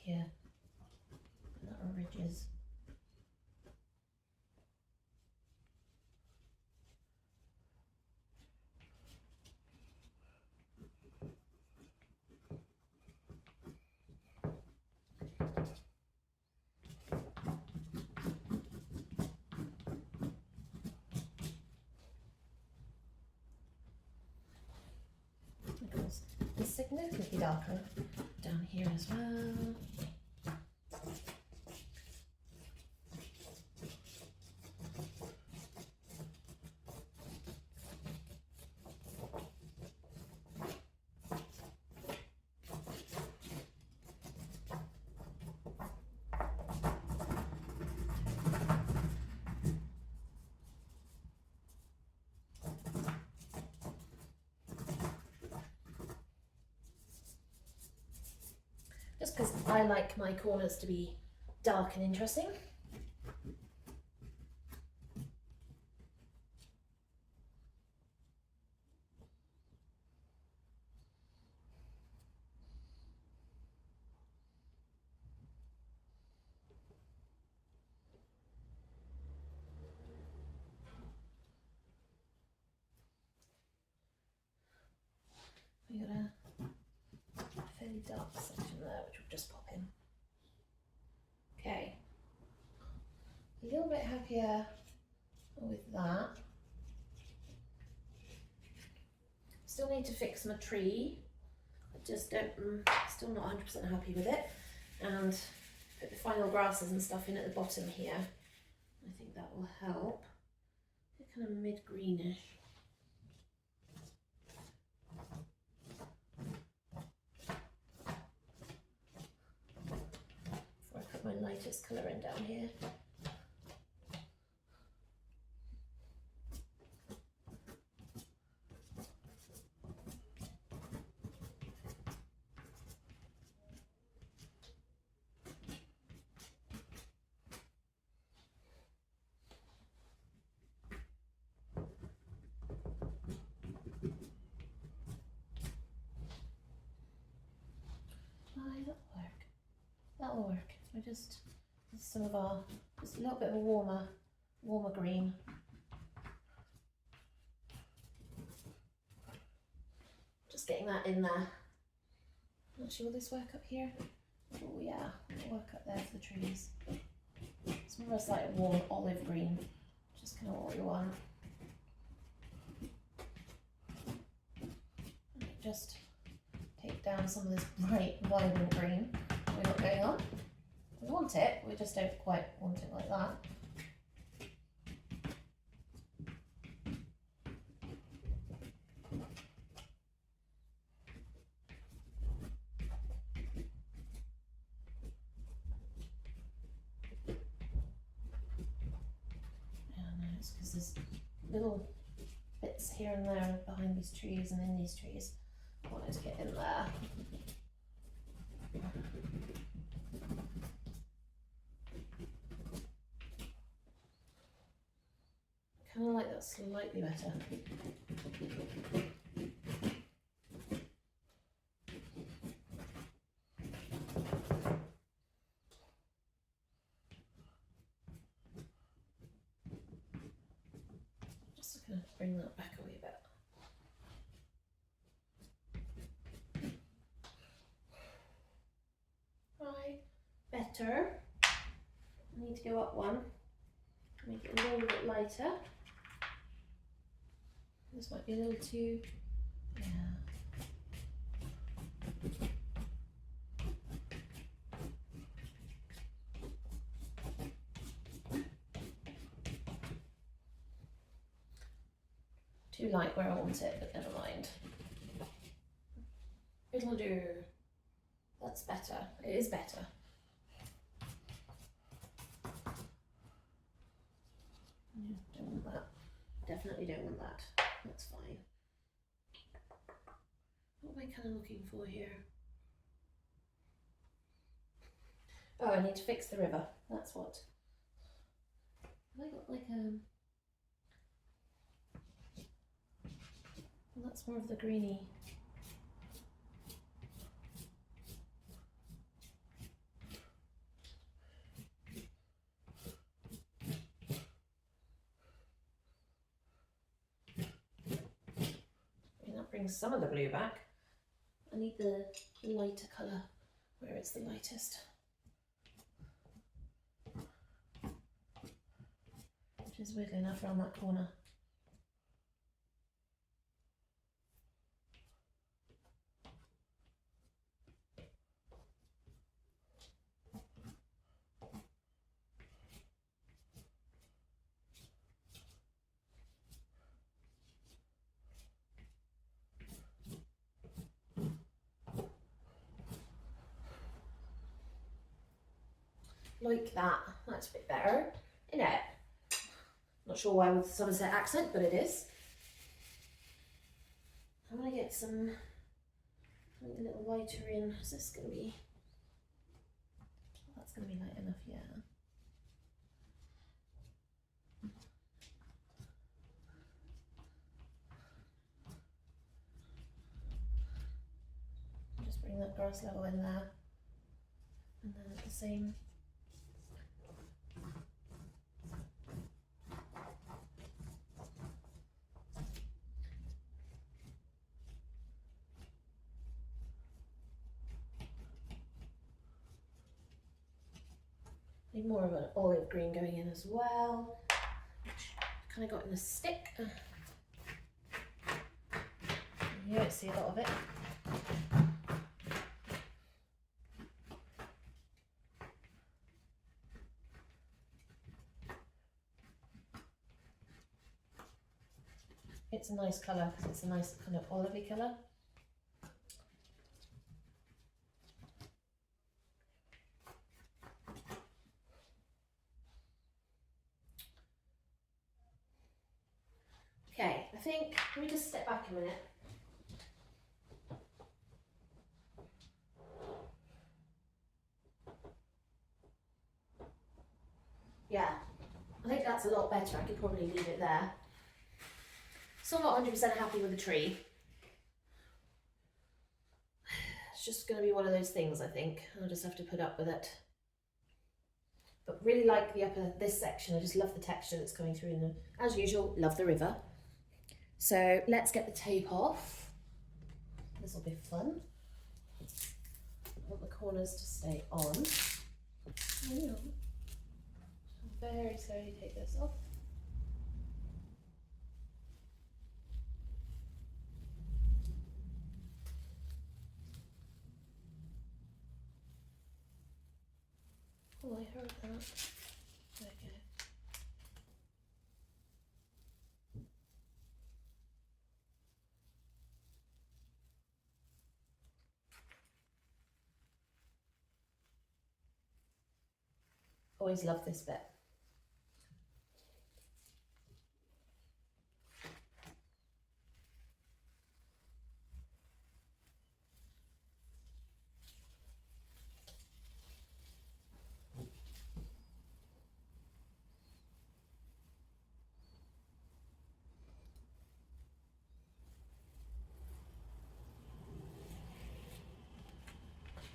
here, that are ridges. It's significantly darker down here as well. Just because I like my corners to be dark and interesting. We got a fairly dark section there, which we'll just pop in. Okay. A little bit happier with that. Still need to fix my tree. I just don't, still not 100% happy with it. And put the final grasses and stuff in at the bottom here. I think that will help. They're kind of mid-greenish. Before I put my lightest colour in down here. That'll work. So just some of our, just a little bit of a warmer green. Just getting that in there. Actually, will this work up here? Oh yeah, it'll work up there for the trees. It's more of a slightly warm olive green, just kind of what we want. And just take down some of this bright, vibrant green we've got going on. We want it, we just don't quite want it like that. It's because there's little bits here and there behind these trees and in these trees. I wanted to get in there. Kind of like that slightly better. Just going to bring that back a wee bit. Right, better. I need to go up one, make it a little bit lighter. This might be a little too, yeah. Too light where I want it, but never mind. It'll do. That's better. It is better. Don't want that. Definitely don't want that. That's fine. What am I kind of looking for here? Oh, I need to fix the river. That's what. Have I got like a... Well, that's more of the greeny. Bring some of the blue back. I need the lighter colour where it's the lightest. Which is weirdly enough around that corner. Like that. That's a bit better, isn't it? Not sure why with the Somerset accent, but it is. I'm gonna get some, a little lighter in. Is this gonna be? That's gonna be light enough, yeah. Just bring that grass level in there, and then at the same. Need more of an olive green going in as well. Kind of got in a stick. You don't see a lot of it. It's a nice colour because it's a nice kind of olivey colour. Okay, I think, let me just step back a minute. Yeah, I think that's a lot better. I could probably leave it there. Still not 100% happy with the tree. It's just going to be one of those things, I think. I'll just have to put up with it. But really like this section. I just love the texture that's coming through in them. As usual, love the river. So let's get the tape off. This will be fun. I want the corners to stay on. Very slowly take this off. Oh, I heard that. Okay. Always love this bit.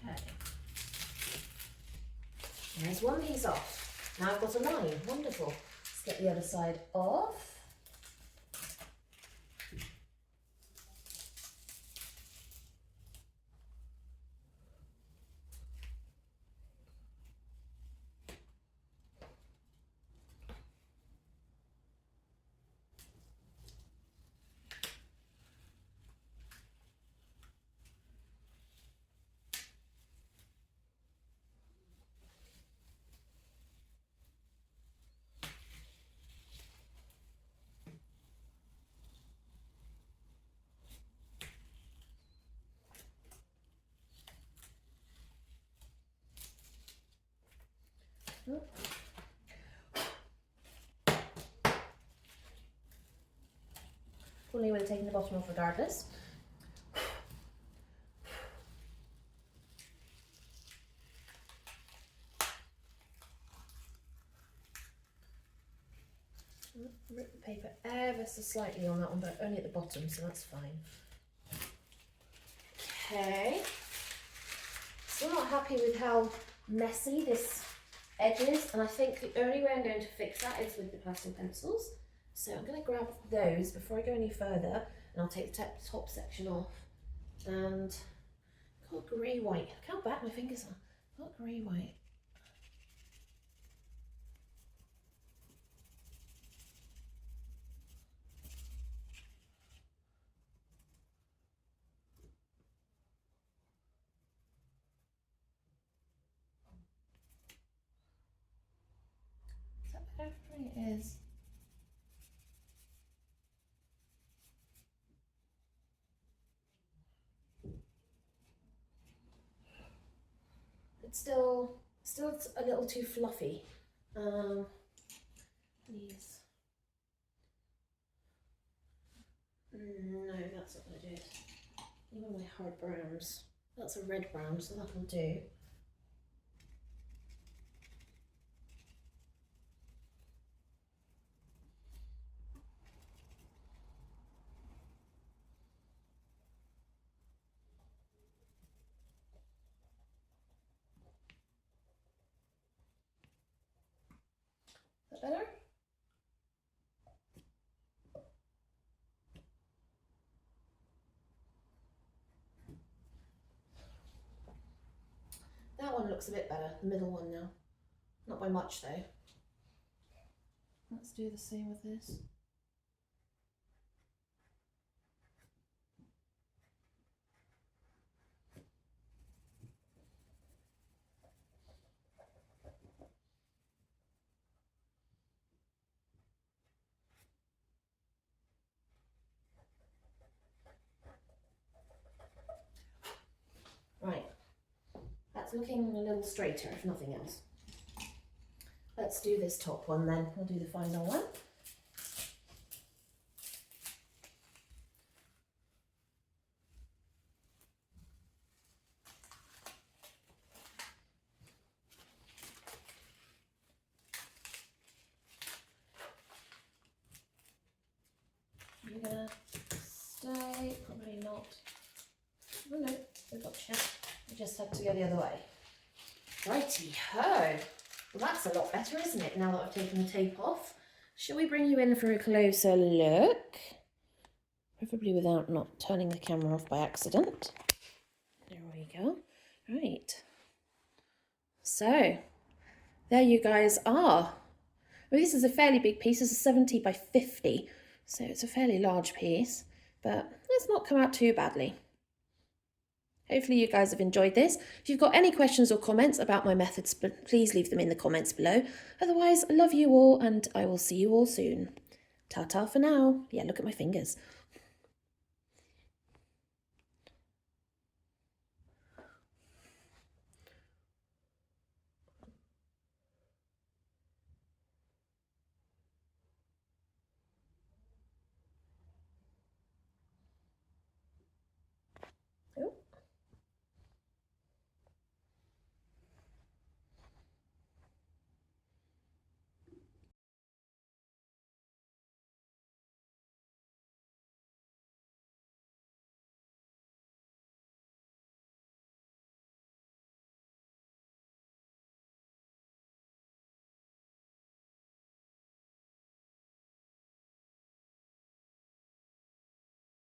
Okay. There's one piece off. Now I've got a line. Wonderful. Let's get the other side off. Probably would have taken the bottom off regardless. Rip the paper ever so slightly on that one, but only at the bottom, so that's fine. Okay. Still not happy with how messy this edge is, and I think the only way I'm going to fix that is with the pastel pencils. So I'm going to grab those before I go any further, and I'll take the top section off. And I've got grey white. Look how bad my fingers are. I've got grey white. Is that better? I think it is. It's still a little too fluffy. These. No, that's not going to do it. Even my hard browns. That's a red brown, so that'll do. Is that better? That one looks a bit better, the middle one now. Not by much though. Let's do the same with this. Right, that's looking a little straighter if nothing else. Let's do this top one then. We'll do the final one. You're gonna stay, probably not. Oh no, we've got you. We just had to go the other way. Righty-ho. Well, that's a lot better, isn't it, now that I've taken the tape off? Shall we bring you in for a closer look? Preferably without not turning the camera off by accident. There we go. Right. So, there you guys are. Well, this is a fairly big piece. It's a 70 by 50, so it's a fairly large piece, but it's not come out too badly. Hopefully you guys have enjoyed this. If you've got any questions or comments about my methods, please leave them in the comments below. Otherwise, I love you all and I will see you all soon. Ta-ta for now. Yeah, look at my fingers.